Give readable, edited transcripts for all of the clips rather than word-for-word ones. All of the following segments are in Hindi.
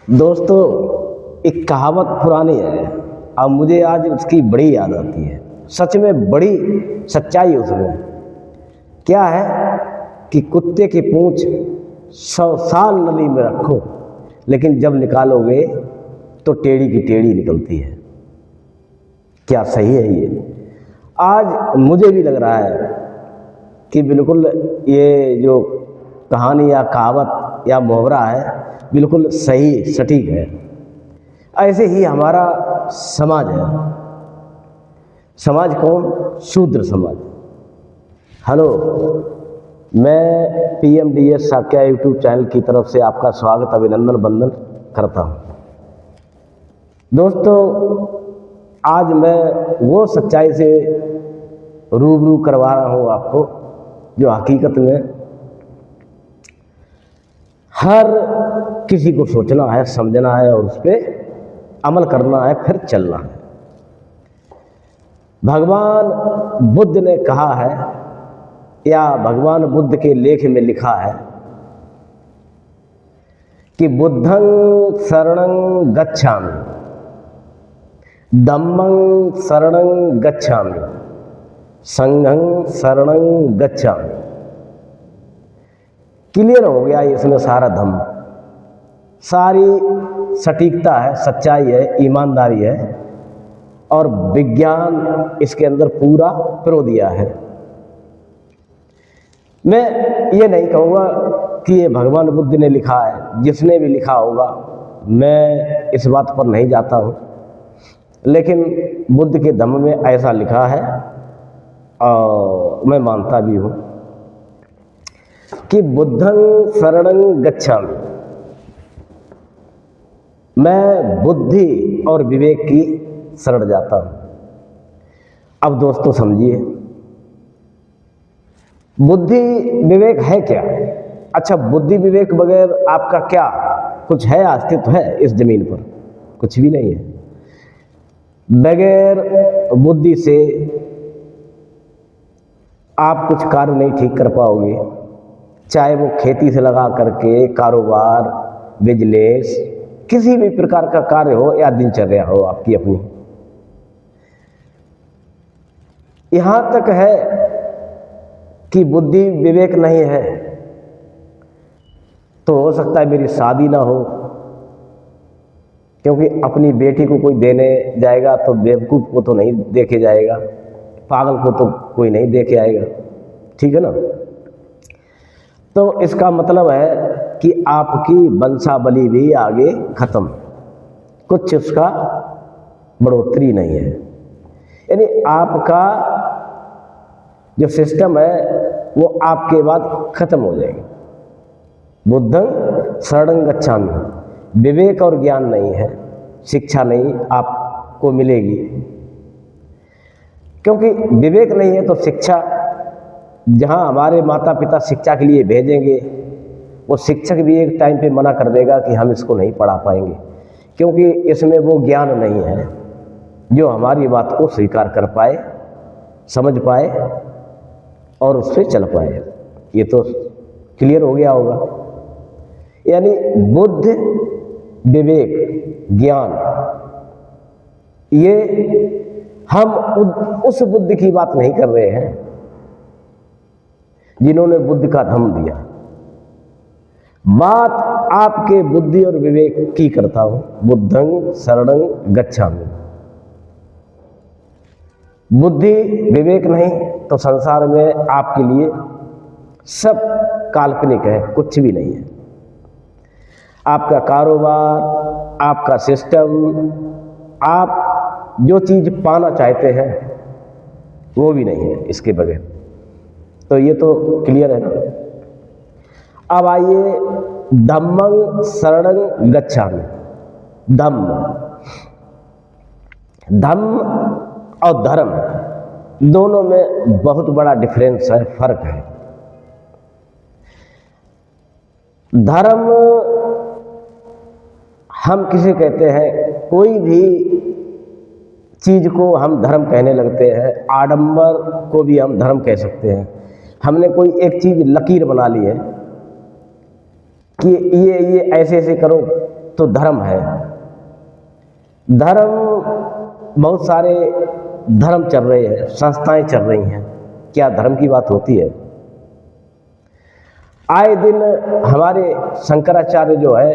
दोस्तों, एक कहावत पुरानी है और मुझे आज उसकी बड़ी याद आती है। सच में बड़ी सच्चाई उसमें क्या है कि कुत्ते की पूंछ 100 साल नली में रखो, लेकिन जब निकालोगे तो टेढ़ी की टेढ़ी निकलती है। क्या सही है ये? आज मुझे भी लग रहा है कि बिल्कुल ये जो कहानी या कहावत या मुहावरा है बिल्कुल सही सटीक है। ऐसे ही हमारा समाज है। समाज कौन? शूद्र समाज। हेलो, मैं PMDS साक्या यूट्यूब चैनल की तरफ से आपका स्वागत अभिनंदन वंदन करता हूँ। दोस्तों, आज मैं वो सच्चाई से रूबरू करवा रहा हूँ आपको जो हकीकत में हर किसी को सोचना है, समझना है और उस पर अमल करना है, फिर चलना है। भगवान बुद्ध ने कहा है या भगवान बुद्ध के लेख में लिखा है कि बुद्धं शरणं गच्छामि, धम्मं शरणं गच्छामि, संघं शरणं गच्छामि। क्लियर हो गया इसमें सारा धम्म, सारी सटीकता है, सच्चाई है, ईमानदारी है और विज्ञान इसके अंदर पूरा पिरो दिया है। मैं ये नहीं कहूँगा कि ये भगवान बुद्ध ने लिखा है, जिसने भी लिखा होगा मैं इस बात पर नहीं जाता हूँ, लेकिन बुद्ध के धम्म में ऐसा लिखा है और मैं मानता भी हूँ कि बुद्धं शरणं गच्छामि। मैं बुद्धि और विवेक की शरण जाता हूँ। अब दोस्तों समझिए, बुद्धि विवेक है क्या? अच्छा, बुद्धि विवेक बगैर आपका क्या कुछ है? अस्तित्व है इस जमीन पर? कुछ भी नहीं है। बगैर बुद्धि से आप कुछ कार्य नहीं ठीक कर पाओगे, चाहे वो खेती से लगा करके कारोबार, बिजनेस, किसी भी प्रकार का कार्य हो या दिनचर्या हो आपकी अपनी। यहां तक है कि बुद्धि विवेक नहीं है तो हो सकता है मेरी शादी ना हो, क्योंकि अपनी बेटी को कोई देने जाएगा तो बेवकूफ़ को तो नहीं देखे जाएगा, पागल को तो कोई नहीं देखे आएगा, ठीक है ना? तो इसका मतलब है कि आपकी वंशावली भी आगे खत्म, कुछ उसका बढ़ोतरी नहीं है। यानी आपका जो सिस्टम है वो आपके बाद खत्म हो जाएगा। बुद्धं शरणं गच्छामि, विवेक और ज्ञान नहीं है, शिक्षा नहीं आपको मिलेगी, क्योंकि विवेक नहीं है तो शिक्षा, जहाँ हमारे माता पिता शिक्षा के लिए भेजेंगे वो शिक्षक भी एक टाइम पे मना कर देगा कि हम इसको नहीं पढ़ा पाएंगे, क्योंकि इसमें वो ज्ञान नहीं है जो हमारी बात को स्वीकार कर पाए, समझ पाए और उस पर चल पाए। ये तो क्लियर हो गया होगा। यानी बुद्ध, विवेक, ज्ञान, ये हम उस बुद्ध की बात नहीं कर रहे हैं जिन्होंने बुद्ध का धम्म दिया। बात आपके बुद्धि और विवेक की करता हूं। बुद्धं शरणं गच्छामि। बुद्धि विवेक नहीं तो संसार में आपके लिए सब काल्पनिक है, कुछ भी नहीं है। आपका कारोबार, आपका सिस्टम, आप जो चीज़ पाना चाहते हैं वो भी नहीं है इसके बगैर। तो ये तो क्लियर है ना? अब आइए धम्मं शरणं गच्छामि। धम्म और धर्म दोनों में बहुत बड़ा डिफरेंस है, फर्क है। धर्म हम किसे कहते हैं? कोई भी चीज को हम धर्म कहने लगते हैं। आडंबर को भी हम धर्म कह सकते हैं। हमने कोई एक चीज लकीर बना ली है कि ये ऐसे ऐसे करो तो धर्म है। धर्म, बहुत सारे धर्म चल रहे हैं, संस्थाएं चल रही हैं। क्या धर्म की बात होती है? आए दिन हमारे शंकराचार्य जो है,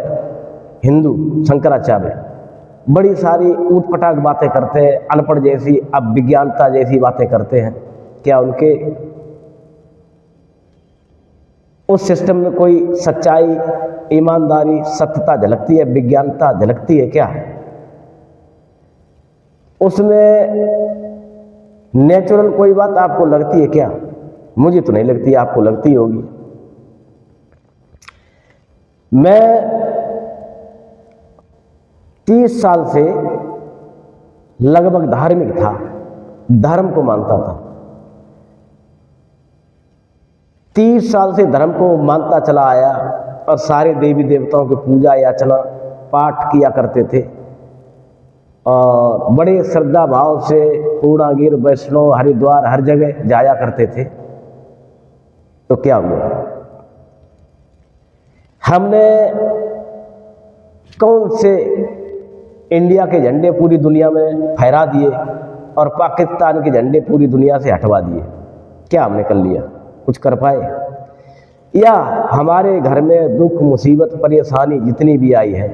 हिंदू शंकराचार्य, बड़ी सारी ऊटपटांग बातें करते हैं, अनपढ़ जैसी, अविज्ञानता जैसी बातें करते हैं। क्या उनके उस सिस्टम में कोई सच्चाई, ईमानदारी, सत्यता झलकती है, विज्ञानता झलकती है क्या? उसमें नेचुरल कोई बात आपको लगती है क्या? मुझे तो नहीं लगती, आपको लगती होगी। मैं 30 साल से लगभग धार्मिक था, धर्म को मानता था। 30 साल से धर्म को मानता चला आया और सारे देवी देवताओं की पूजा याचना पाठ किया करते थे और बड़े श्रद्धा भाव से पूर्णागिर, वैष्णव, हरिद्वार हर जगह जाया करते थे। तो क्या हुआ? हमने कौन से इंडिया के झंडे पूरी दुनिया में फहरा दिए और पाकिस्तान के झंडे पूरी दुनिया से हटवा दिए? क्या हमने कर लिया? कुछ कर पाए? या हमारे घर में दुख, मुसीबत, परेशानी जितनी भी आई है,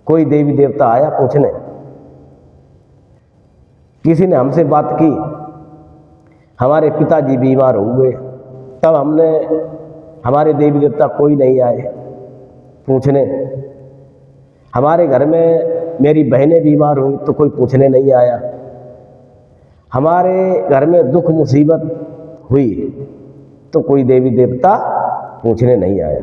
कोई देवी देवता आया पूछने? किसी ने हमसे बात की? हमारे पिताजी बीमार हुए, तब हमने, हमारे देवी देवता कोई नहीं आए पूछने। हमारे घर में मेरी बहनें बीमार हुई तो कोई पूछने नहीं आया। हमारे घर में दुख मुसीबत हुई तो कोई देवी देवता पूछने नहीं आया।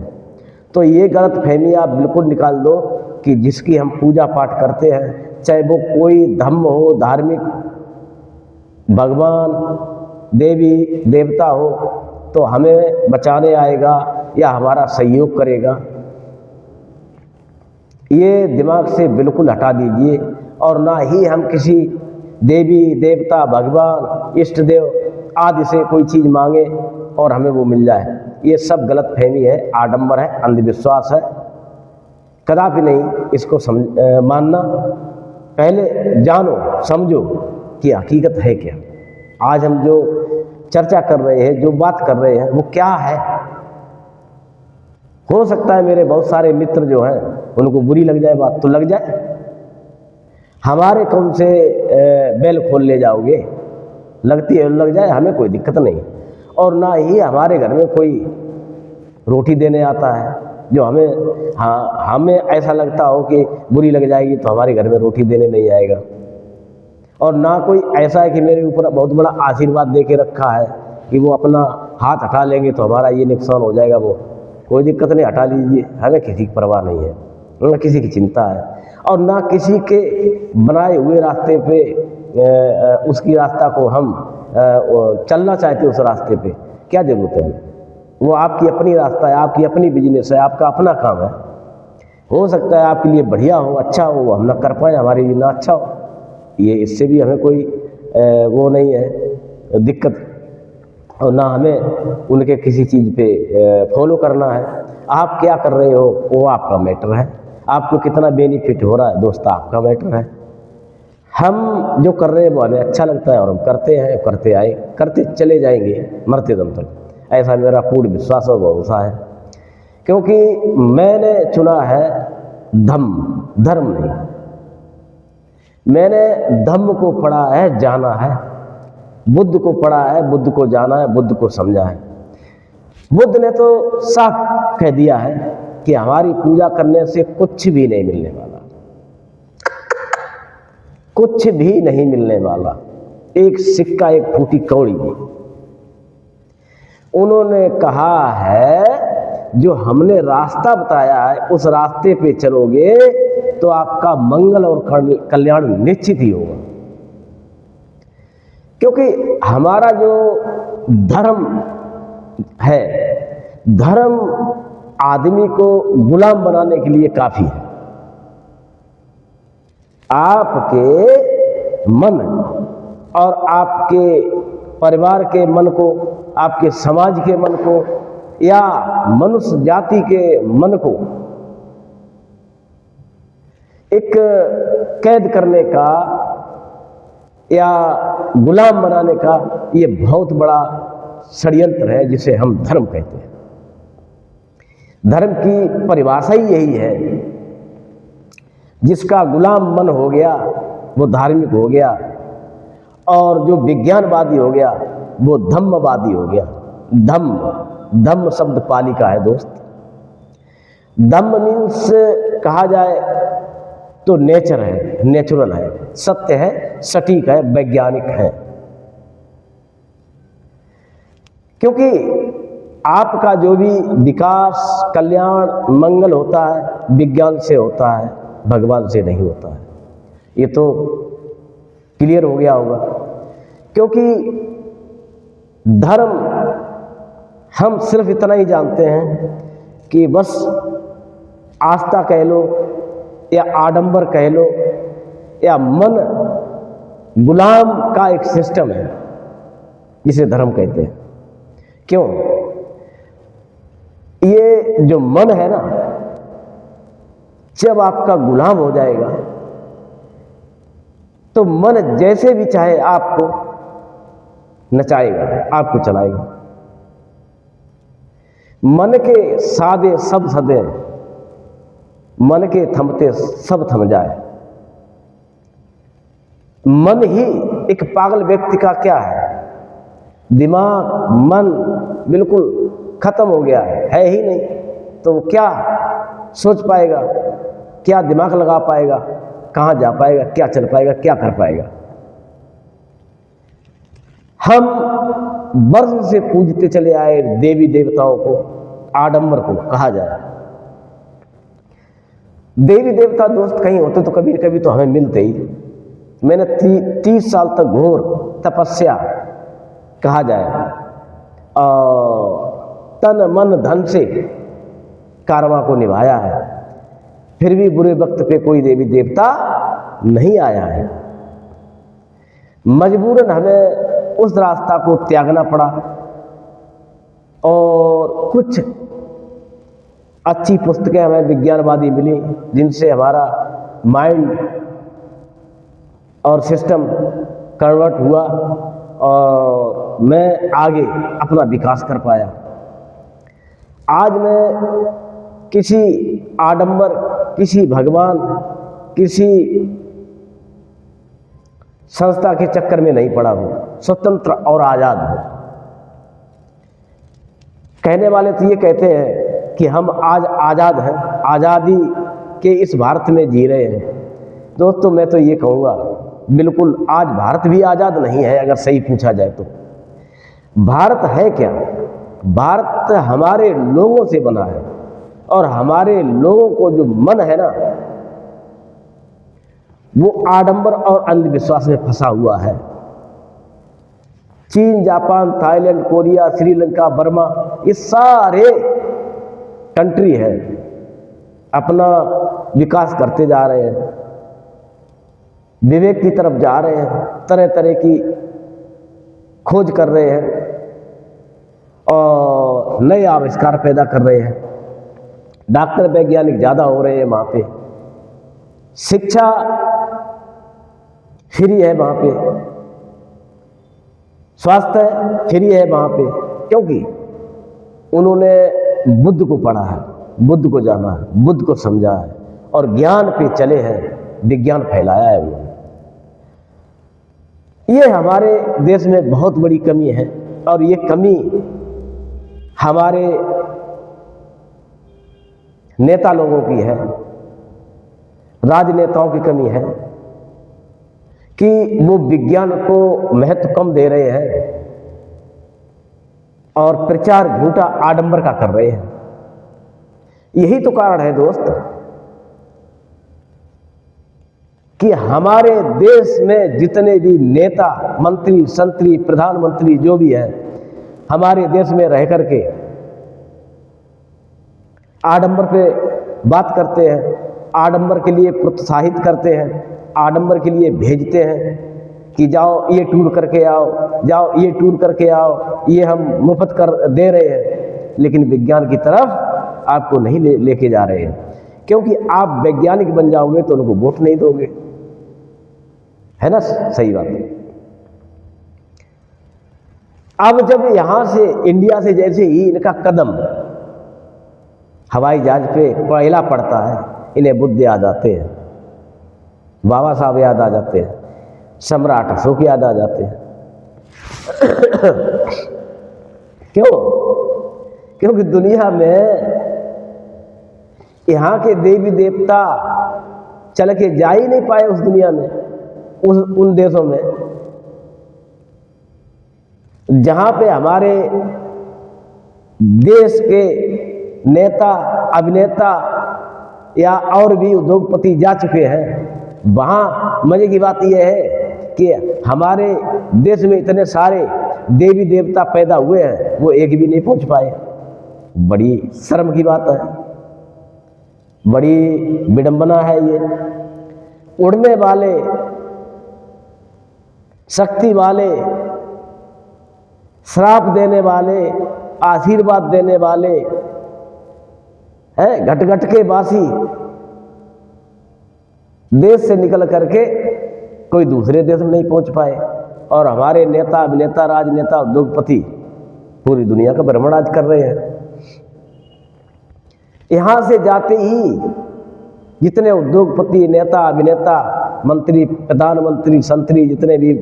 तो ये गलत फहमी आप बिल्कुल निकाल दो कि जिसकी हम पूजा पाठ करते हैं, चाहे वो कोई धर्म हो, धार्मिक, भगवान, देवी देवता हो, तो हमें बचाने आएगा या हमारा सहयोग करेगा, ये दिमाग से बिल्कुल हटा दीजिए। और ना ही हम किसी देवी देवता, भगवान, इष्ट देव आदि से कोई चीज़ मांगे और हमें वो मिल जाए। ये सब गलत फहमी है, आडंबर है, अंधविश्वास है। कदापि नहीं इसको मानना। पहले जानो, समझो कि हकीकत है क्या। आज हम जो चर्चा कर रहे हैं, जो बात कर रहे हैं, वो क्या है? हो सकता है मेरे बहुत सारे मित्र जो हैं उनको बुरी लग जाए बात, तो लग जाए। हमारे कौन से बेल खोल ले जाओगे? लगती है लग जाए, हमें कोई दिक्कत नहीं। और ना ही हमारे घर में कोई रोटी देने आता है जो हमें ऐसा लगता हो कि बुरी लग जाएगी तो हमारे घर में रोटी देने नहीं आएगा। और ना कोई ऐसा है कि मेरे ऊपर बहुत बड़ा आशीर्वाद दे के रखा है कि वो अपना हाथ हटा लेंगे तो हमारा ये नुकसान हो जाएगा। वो कोई दिक्कत नहीं, हटा लीजिए, हमें किसी की परवाह नहीं है, ना किसी की चिंता है। और ना किसी के बनाए हुए रास्ते पे उसकी रास्ता को हम चलना चाहते, उस रास्ते पे क्या जरूरत है? वो आपकी अपनी रास्ता है, आपकी अपनी बिजनेस है, आपका अपना काम है। हो सकता है आपके लिए बढ़िया हो, अच्छा हो, वो हम ना कर पाए, हमारे लिए ना अच्छा हो। ये इससे भी हमें कोई वो नहीं है दिक्कत, और ना हमें उनके किसी चीज़ पे फॉलो करना है। आप क्या कर रहे हो वो आपका मैटर है, आपको कितना बेनिफिट हो रहा है दोस्त, आपका मैटर है। हम जो कर रहे हैं वो हमें अच्छा लगता है और हम करते हैं, करते आए, करते चले जाएंगे मरते दम तक, ऐसा मेरा पूर्ण विश्वास और भरोसा है। क्योंकि मैंने चुना है धर्म नहीं। मैंने धम्म को पढ़ा है, जाना है। बुद्ध को पढ़ा है, बुद्ध को जाना है, बुद्ध को समझा है। बुद्ध ने तो साफ कह दिया है कि हमारी पूजा करने से कुछ भी नहीं मिलने वाला, कुछ भी नहीं मिलने वाला, एक सिक्का, एक फूटी कौड़ी भी। उन्होंने कहा है जो हमने रास्ता बताया है उस रास्ते पे चलोगे तो आपका मंगल और कल्याण निश्चित ही होगा। क्योंकि हमारा जो धर्म है, धर्म आदमी को गुलाम बनाने के लिए काफी है। आपके मन और आपके परिवार के मन को, आपके समाज के मन को या मनुष्य जाति के मन को एक कैद करने का या गुलाम बनाने का ये बहुत बड़ा षड्यंत्र है, जिसे हम धर्म कहते हैं। धर्म की परिभाषा ही यही है, जिसका गुलाम मन हो गया वो धार्मिक हो गया, और जो विज्ञानवादी हो गया वो धम्मवादी हो गया। धम्म शब्द पाली का है दोस्त। धम्म मीन्स कहा जाए तो नेचर है, नेचुरल है, सत्य है, सटीक है, वैज्ञानिक है। क्योंकि आपका जो भी विकास, कल्याण, मंगल होता है विज्ञान से होता है, भगवान से नहीं होता है। ये तो क्लियर हो गया होगा। क्योंकि धर्म हम सिर्फ इतना ही जानते हैं कि बस आस्था कह लो या आडंबर कह लो या मन गुलाम का एक सिस्टम है, जिसे धर्म कहते हैं। क्यों? ये जो मन है ना, जब आपका गुलाम हो जाएगा तो मन जैसे भी चाहे आपको नचाएगा, आपको चलाएगा। मन के सादे सब सदे, मन के थमते सब थम जाए। मन ही एक पागल व्यक्ति का क्या है, दिमाग, मन बिल्कुल खत्म हो गया है ही नहीं। तो वो क्या सोच पाएगा, क्या दिमाग लगा पाएगा, कहाँ जा पाएगा, क्या चल पाएगा, क्या कर पाएगा। हम वर्ष से पूजते चले आए देवी देवताओं को, आडंबर को कहा जाए। देवी देवता दोस्त कहीं होते तो कभी कभी तो हमें मिलते ही। मैंने 30 साल तक घोर तपस्या कहा जाए तन मन धन से कारवां को निभाया है, फिर भी बुरे वक्त पे कोई देवी देवता नहीं आया है। मजबूरन हमें उस रास्ता को त्यागना पड़ा, और कुछ अच्छी पुस्तकें हमें विज्ञानवादी मिली, जिनसे हमारा माइंड और सिस्टम कन्वर्ट हुआ और मैं आगे अपना विकास कर पाया। आज मैं किसी आडंबर, किसी भगवान, किसी संस्था के चक्कर में नहीं पड़ा हूं, स्वतंत्र और आजाद हूं। कहने वाले तो ये कहते हैं कि हम आज आजाद हैं, आजादी के इस भारत में जी रहे हैं। दोस्तों मैं तो ये कहूँगा, बिल्कुल आज भारत भी आजाद नहीं है। अगर सही पूछा जाए तो भारत है क्या? भारत हमारे लोगों से बना है, और हमारे लोगों को जो मन है ना, वो आडंबर और अंधविश्वास में फंसा हुआ है। चीन, Japan, Thailand, Korea, Sri Lanka, Burma, ये सारे कंट्री है, अपना विकास करते जा रहे हैं, विवेक की तरफ जा रहे हैं, तरह तरह की खोज कर रहे हैं और नए आविष्कार पैदा कर रहे हैं। डॉक्टर वैज्ञानिक ज़्यादा हो रहे हैं वहाँ पे, शिक्षा फ्री है वहाँ पे, स्वास्थ्य फ्री है वहाँ पे, क्योंकि उन्होंने बुद्ध को पढ़ा है, बुद्ध को जाना है, बुद्ध को समझा है और ज्ञान पे चले हैं, विज्ञान फैलाया है उन्होंने। ये हमारे देश में बहुत बड़ी कमी है, और ये कमी हमारे नेता लोगों की है, राजनेताओं की कमी है कि वो विज्ञान को महत्व कम दे रहे हैं और प्रचार झूठा आडंबर का कर रहे हैं। यही तो कारण है दोस्त कि हमारे देश में जितने भी नेता, मंत्री, संतरी, प्रधानमंत्री जो भी है, हमारे देश में रह करके आडंबर पे बात करते हैं, आडंबर के लिए प्रोत्साहित करते हैं, आडंबर के लिए भेजते हैं कि जाओ ये टूर करके आओ, जाओ ये टूर करके आओ, ये हम मुफ्त कर दे रहे हैं, लेकिन विज्ञान की तरफ आपको नहीं लेके जा रहे हैं। क्योंकि आप वैज्ञानिक बन जाओगे तो उनको वोट नहीं दोगे, है ना, सही बात है। अब जब यहां से इंडिया से जैसे ही इनका कदम हवाई जहाज पे पहला पड़ता है, इन्हें बुद्ध याद आते हैं, बाबा साहब याद आ जाते हैं, सम्राट अशोक याद आ जाते हैं। क्यों? क्योंकि दुनिया में यहाँ के देवी देवता चल के जा ही नहीं पाए उस दुनिया में, उन देशों में जहां पे हमारे देश के नेता, अभिनेता या और भी उद्योगपति जा चुके हैं। वहां मजे की बात यह है कि हमारे देश में इतने सारे देवी देवता पैदा हुए हैं, वो एक भी नहीं पहुंच पाए। बड़ी शर्म की बात है, बड़ी विडंबना है ये। उड़ने वाले, शक्ति वाले, श्राप देने वाले, आशीर्वाद देने वाले हैं, घट घट के वासी देश से निकल करके कोई दूसरे देश में नहीं पहुंच पाए, और हमारे नेता, अभिनेता, राजनेता, उद्योगपति पूरी दुनिया का भ्रमण आज कर रहे हैं। यहां से जाते ही जितने उद्योगपति, नेता, अभिनेता, मंत्री, प्रधानमंत्री, संतरी जितने भी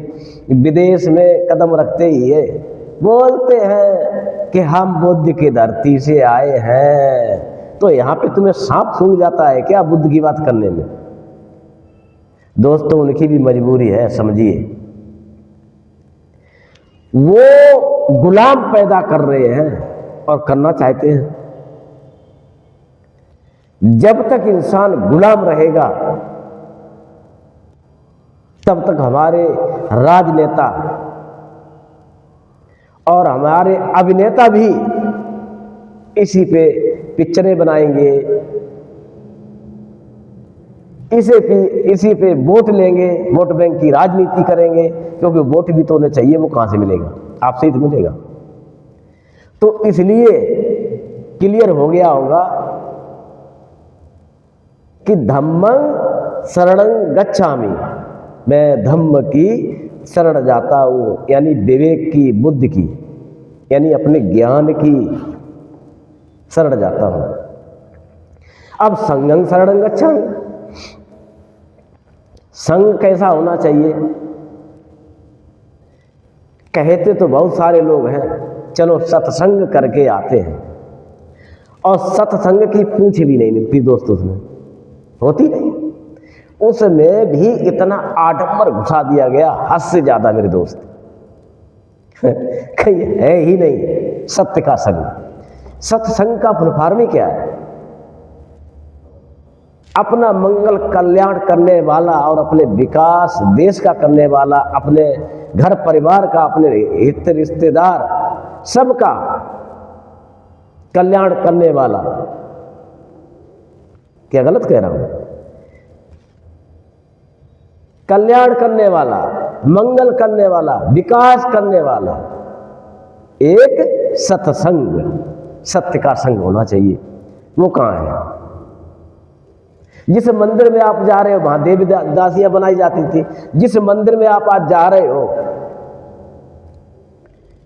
विदेश में कदम रखते ही है, बोलते हैं कि हम बुद्ध की धरती से आए हैं। तो यहां पे तुम्हें सांप सूंघ जाता है क्या बुद्ध की बात करने में? दोस्तों, उनकी भी मजबूरी है, समझिए। वो गुलाम पैदा कर रहे हैं और करना चाहते हैं। जब तक इंसान गुलाम रहेगा तब तक हमारे राजनेता और हमारे अभिनेता भी इसी पे पिक्चरें बनाएंगे, इसी पे वोट लेंगे, वोट बैंक की राजनीति करेंगे, क्योंकि वोट भी तो उन्हें चाहिए, वो कहां से मिलेगा? आपसे ही तो मिलेगा। तो इसलिए क्लियर हो गया होगा कि धम्मं शरणं गच्छामि, मैं धम्म की शरण जाता हूं, यानी विवेक की, बुद्धि की, यानी अपने ज्ञान की शरण जाता हूं। अब संघं शरणं गच्छामि, संघ कैसा होना चाहिए? कहते तो बहुत सारे लोग हैं, चलो सत्संग करके आते हैं, और सत्संग की पूंछ भी नहीं मिलती दोस्तों, उसमें होती नहीं। उसमें भी इतना आडंबर घुसा दिया गया, हद से ज्यादा मेरे दोस्त। कहीं है ही नहीं सत्य का संग। सत्संग का फुलफार्मी क्या है? अपना मंगल कल्याण करने वाला और अपने विकास देश का करने वाला, अपने घर परिवार का, अपने हित रिश्तेदार सबका कल्याण करने वाला। क्या गलत कह रहा हूं? कल्याण करने वाला, मंगल करने वाला, विकास करने वाला एक सत्संग, सत्य का संग होना चाहिए। वो कहां है? जिस मंदिर में आप जा रहे हो वहां देवी दासियां बनाई जाती थी, जिस मंदिर में आप आज जा रहे हो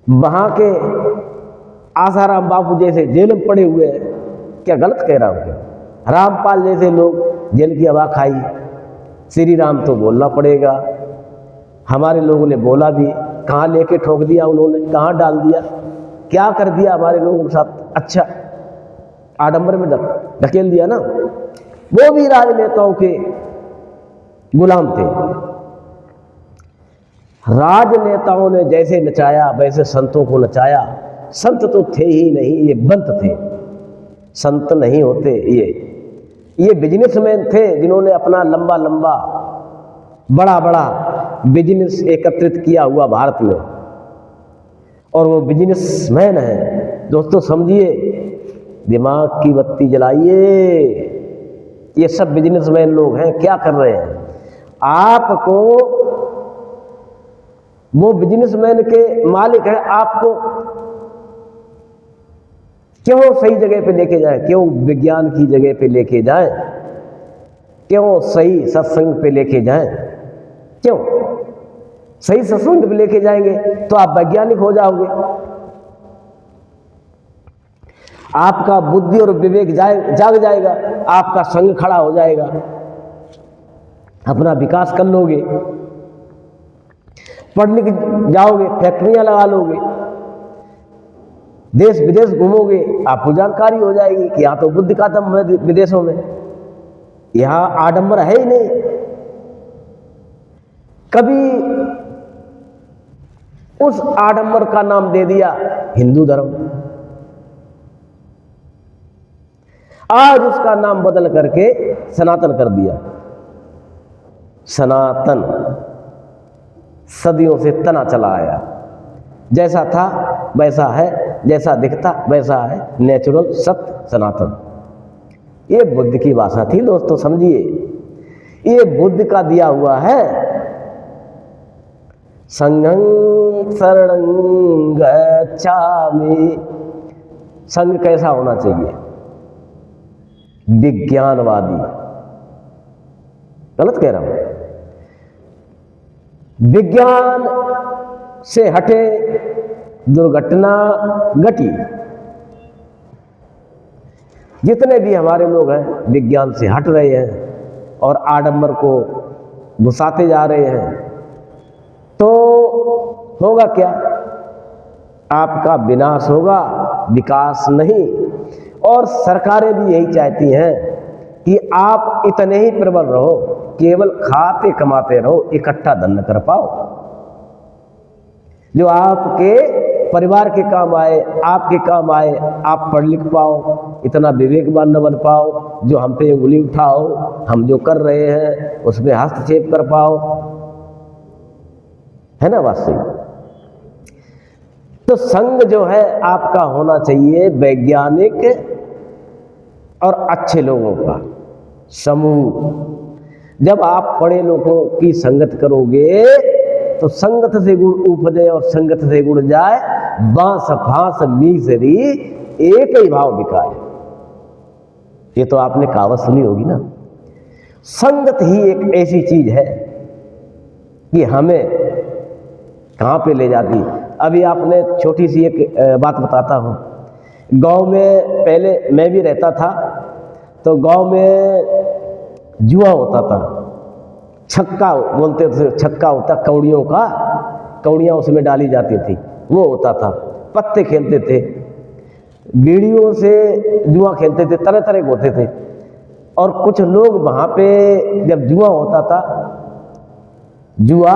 वहां के आसाराम बापू जैसे जेल में पड़े हुए हैं। क्या गलत कह रहा हूं क्या? रामपाल जैसे लोग जेल की हवा खाई। श्री राम तो बोलना पड़ेगा, हमारे लोगों ने बोला भी, कहां लेके ठोक दिया उन्होंने, कहां डाल दिया, क्या कर दिया हमारे लोगों के साथ? अच्छा, आडंबर में ढकेल दिया ना। वो भी राजनेताओं के गुलाम थे। राजनेताओं ने जैसे नचाया वैसे संतों को नचाया। संत तो थे ही नहीं, ये बंत थे, संत नहीं होते। ये बिजनेसमैन थे जिन्होंने अपना लंबा लंबा बड़ा बड़ा बिजनेस एकत्रित किया हुआ भारत में, और वो बिजनेसमैन है। दोस्तों समझिए, दिमाग की बत्ती जलाइए। ये सब बिजनेसमैन लोग हैं। क्या कर रहे हैं? आपको, वो बिजनेसमैन के मालिक है, आपको क्यों सही जगह पे लेके जाएं, क्यों विज्ञान की जगह पे लेके जाएं, क्यों सही सत्संग पे लेके जाएं, क्यों सही सत्संग पे लेके जाएंगे तो आप वैज्ञानिक हो जाओगे, आपका बुद्धि और विवेक जाग जाएगा, आपका संग खड़ा हो जाएगा, अपना विकास कर लोगे, पढ़ लिख जाओगे, फैक्ट्रियां लगा लोगे, देश विदेश घूमोगे, आपको जानकारी हो जाएगी कि यहां तो बुद्धि का दम है विदेशों में, यहां आडंबर है ही नहीं। कभी उस आडंबर का नाम दे दिया हिंदू धर्म, आज उसका नाम बदल करके सनातन कर दिया। सनातन सदियों से तना चला आया, जैसा था वैसा है, जैसा दिखता वैसा है, नेचुरल सत्य सनातन। ये बुद्ध की भाषा थी दोस्तों, समझिए, ये बुद्ध का दिया हुआ है। संघं शरणं गच्छामि, संघ कैसा होना चाहिए? विज्ञानवादी। गलत कह रहा हूं? विज्ञान से हटे दुर्घटना घटी। जितने भी हमारे लोग हैं विज्ञान से हट रहे हैं और आडंबर को घुसाते जा रहे हैं, तो होगा क्या? आपका विनाश होगा, विकास नहीं। और सरकारें भी यही चाहती हैं कि आप इतने ही प्रबल रहो, केवल खाते कमाते रहो, इकट्ठा धन न कर पाओ, जो आपके परिवार के काम आए, आपके काम आए, आप पढ़ लिख पाओ, इतना विवेकवान न बन पाओ, जो हम पे उंगली उठाओ, हम जो कर रहे हैं उसमें हस्तक्षेप कर पाओ, है ना बात सही? तो संघ जो है आपका होना चाहिए वैज्ञानिक और अच्छे लोगों का समूह। जब आप पढ़े लोगों की संगत करोगे तो संगत से गुण उपजे और संगत से गुण जाए, बांस फांस मीसरी एक ही भाव बिकाए। ये तो आपने कहावत सुनी होगी ना। संगत ही एक ऐसी चीज है कि हमें कहां पे ले जाती। अभी आपने छोटी सी एक बात बताता हूं। गांव में पहले मैं भी रहता था, तो गांव में जुआ होता था, छक्का बोलते थे, छक्का होता कौड़ियों का, कौड़ियां उसमें डाली जाती थी, वो होता था। पत्ते खेलते थे, बीड़ियों से जुआ खेलते थे, तरह तरह के होते थे। और कुछ लोग वहां पे जब जुआ होता था, जुआ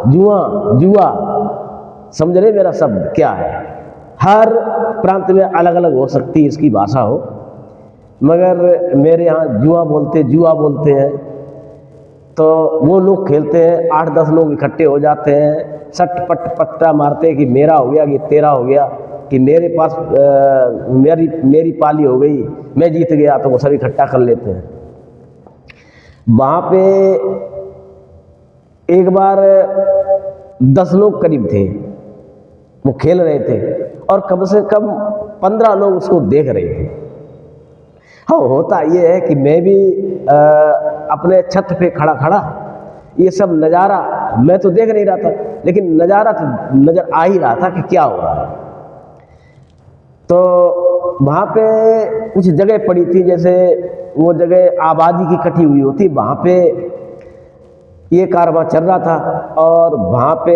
जुआ जुआ, समझ रहे मेरा शब्द क्या है? हर प्रांत में अलग अलग हो सकती है इसकी भाषा हो, मगर मेरे यहाँ जुआ बोलते हैं। तो वो लोग खेलते हैं, 8-10 लोग इकट्ठे हो जाते हैं, सट पट पट्टा मारते हैं कि मेरा हो गया, कि तेरा हो गया, कि मेरे पास मेरी पाली हो गई, मैं जीत गया, तो वो सब इकट्ठा कर लेते हैं। वहाँ पे एक बार 10 लोग करीब थे, वो खेल रहे थे और कम से कम 15 लोग उसको देख रहे थे। हाँ, होता ये है कि मैं भी अपने छत पे खड़ा ये सब नज़ारा मैं तो देख नहीं रहा था, लेकिन नज़ारा तो नज़र आ ही रहा था कि क्या हो रहा है। तो वहाँ पे कुछ जगह पड़ी थी, जैसे वो जगह आबादी की इकट्ठी हुई होती, वहाँ पे ये कारवां चल रहा था। और वहाँ पे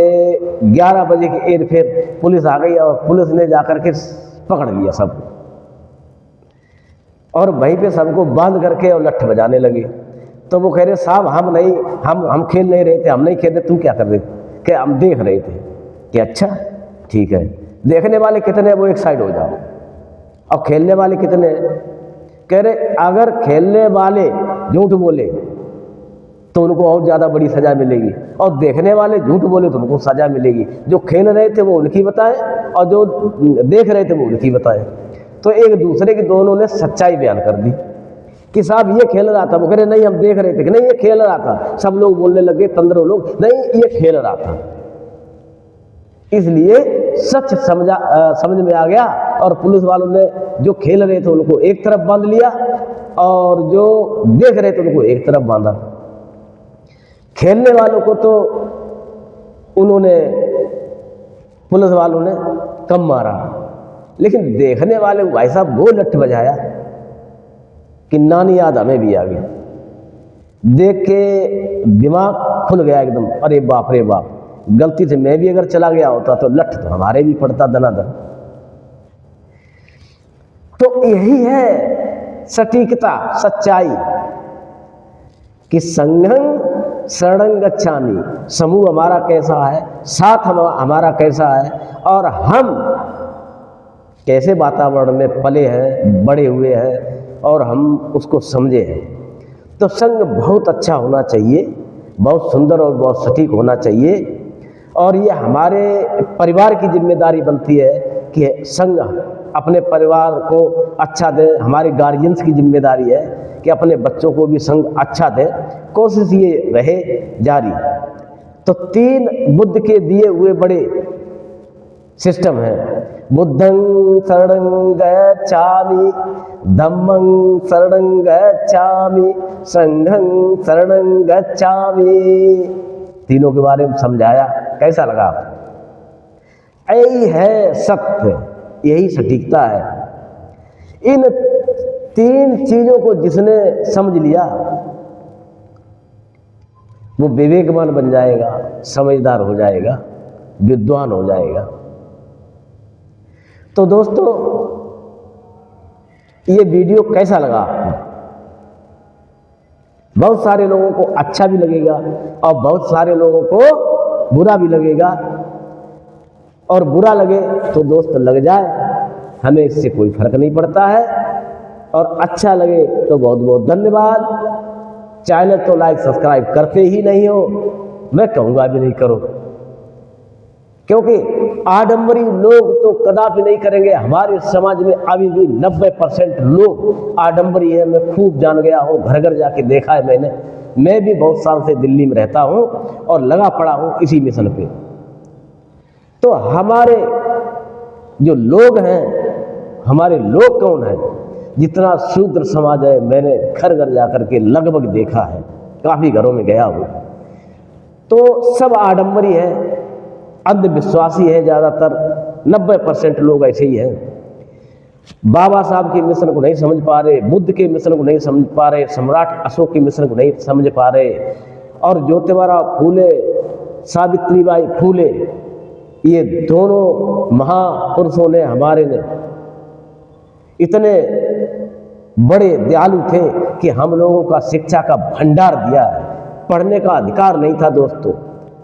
11 बजे के एर फिर पुलिस आ गई और पुलिस ने जाकर के पकड़ लिया सब, और वहीं पे सबको बांध करके और लठ बजाने लगे। तो वो कह रहे साहब हम खेल नहीं रहे थे, हम नहीं खेलते, तुम क्या कर रहे थे? क्या हम देख रहे थे? कि अच्छा ठीक है, देखने वाले कितने? वो एक साइड हो जाओ। और खेलने वाले कितने? कह रहे अगर खेलने वाले झूठ बोले तो उनको और ज़्यादा बड़ी सज़ा मिलेगी, और देखने वाले झूठ बोले तो उनको सज़ा मिलेगी। जो खेल रहे थे वो उनकी बताएं और जो देख रहे थे वो उनकी बताएं। तो एक दूसरे की दोनों ने सच्चाई बयान कर दी कि साहब ये खेल रहा था। वो कह रहे नहीं हम देख रहे थे। कि नहीं ये खेल रहा था। सब लोग बोलने लगे, 15 लोग, नहीं ये खेल रहा था। इसलिए सच समझ में आ गया और पुलिस वालों ने जो खेल रहे थे उनको एक तरफ बांध लिया और जो देख रहे थे उनको एक तरफ बांधा। खेलने वालों को तो उन्होंने पुलिस वालों ने कम मारा, लेकिन देखने वाले भाई साहब वो लठ बजाया कि नानी याद हमें भी आ गई। देख के दिमाग खुल गया एकदम, अरे बाप रे बाप, गलती से मैं भी अगर चला गया होता तो लठ तो हमारे भी पड़ता दनादन। तो यही है सटीकता, सच्चाई कि संघं शरणं गच्छामि, समूह हमारा कैसा है, साथ हमारा कैसा है और हम कैसे वातावरण में पले हैं, बड़े हुए हैं और हम उसको समझे हैं। तो संघ बहुत अच्छा होना चाहिए, बहुत सुंदर और बहुत सटीक होना चाहिए। और ये हमारे परिवार की जिम्मेदारी बनती है कि संघ अपने परिवार को अच्छा दे। हमारे गार्जियंस की जिम्मेदारी है कि अपने बच्चों को भी संघ अच्छा दे। कोशिश ये रहे जारी। तो 3 बुद्ध के दिए हुए बड़े सिस्टम है, बुद्धं शरणं गच्छामि, धम्मं शरणं गच्छामि, संघं शरणं गच्छामि। तीनों के बारे में समझाया, कैसा लगा आपको? यही है सत्य, यही सटीकता है। इन 3 चीजों को जिसने समझ लिया वो विवेकवान बन जाएगा, समझदार हो जाएगा, विद्वान हो जाएगा। तो दोस्तों ये वीडियो कैसा लगा आपको? बहुत सारे लोगों को अच्छा भी लगेगा और बहुत सारे लोगों को बुरा भी लगेगा। और बुरा लगे तो दोस्त लग जाए, हमें इससे कोई फर्क नहीं पड़ता है। और अच्छा लगे तो बहुत बहुत धन्यवाद। चैनल तो लाइक सब्सक्राइब करते ही नहीं हो, मैं कहूँगा भी नहीं करो, क्योंकि आडंबरी लोग तो कदापि नहीं करेंगे। हमारे समाज में अभी भी 90% लोग आडंबरी है, मैं खूब जान गया हूँ, घर घर जाके देखा है मैंने। मैं भी बहुत साल से दिल्ली में रहता हूँ और लगा पड़ा हूँ इसी मिशन पे। तो हमारे जो लोग हैं, हमारे लोग कौन हैं? जितना शूद्र समाज है, मैंने घर घर जाकर के लगभग देखा है, काफ़ी घरों में गया हूँ, तो सब आडंबरी है, अंधविश्वासी है। ज़्यादातर 90% लोग ऐसे ही हैं। बाबा साहब के मिशन को नहीं समझ पा रहे, बुद्ध के मिशन को नहीं समझ पा रहे, सम्राट अशोक के मिशन को नहीं समझ पा रहे। और ज्योतिबा फूले, सावित्रीबाई फूले, ये दोनों महापुरुषों ने, हमारे ने इतने बड़े दयालु थे कि हम लोगों का शिक्षा का भंडार दिया है। पढ़ने का अधिकार नहीं था दोस्तों,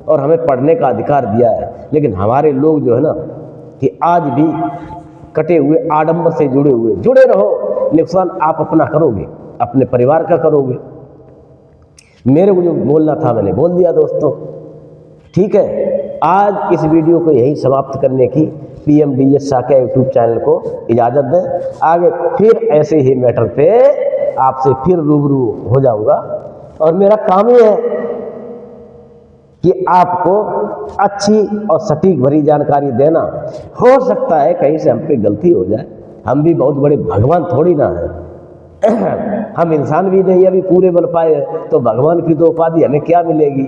और हमें पढ़ने का अधिकार दिया है। लेकिन हमारे लोग जो है ना, कि आज भी कटे हुए, आडंबर से जुड़े रहो। नुकसान आप अपना करोगे, अपने परिवार का करोगे। मेरे को जो बोलना था मैंने बोल दिया दोस्तों, ठीक है। आज इस वीडियो को यहीं समाप्त करने की PMDS साक्या यूट्यूब चैनल को इजाज़त दें। आगे फिर ऐसे ही मैटर पे आपसे फिर रूबरू हो जाऊंगा। और मेरा काम ही है कि आपको अच्छी और सटीक भरी जानकारी देना। हो सकता है कहीं से हम पे गलती हो जाए, हम भी बहुत बड़े भगवान थोड़ी ना हैं। हम इंसान भी नहीं अभी पूरे बन पाए, तो भगवान की तो उपाधि हमें क्या मिलेगी?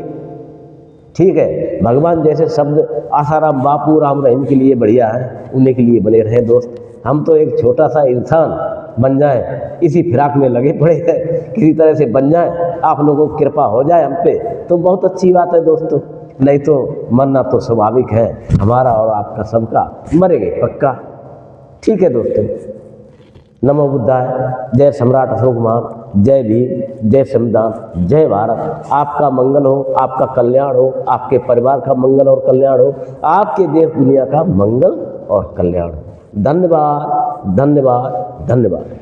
ठीक है, भगवान जैसे शब्द आसाराम बापू राम रहीम के लिए बढ़िया है, उन्हीं के लिए बने रहे दोस्त। हम तो एक छोटा सा इंसान बन जाए, इसी फिराक में लगे पड़े हैं, किसी तरह से बन जाए, आप लोगों की कृपा हो जाए हम पे, तो बहुत अच्छी बात है दोस्तों। नहीं तो मरना तो स्वाभाविक है, हमारा और आपका सबका, मरेंगे पक्का। ठीक है दोस्तों, नमो बुद्धाय। जय सम्राट अशोक महान, जय भीम, जय संविधान, जय भारत। आपका मंगल हो, आपका कल्याण हो, आपके परिवार का मंगल और कल्याण हो, आपके देश दुनिया का मंगल और कल्याण हो। धन्यवाद, धन्यवाद, धन्यवाद।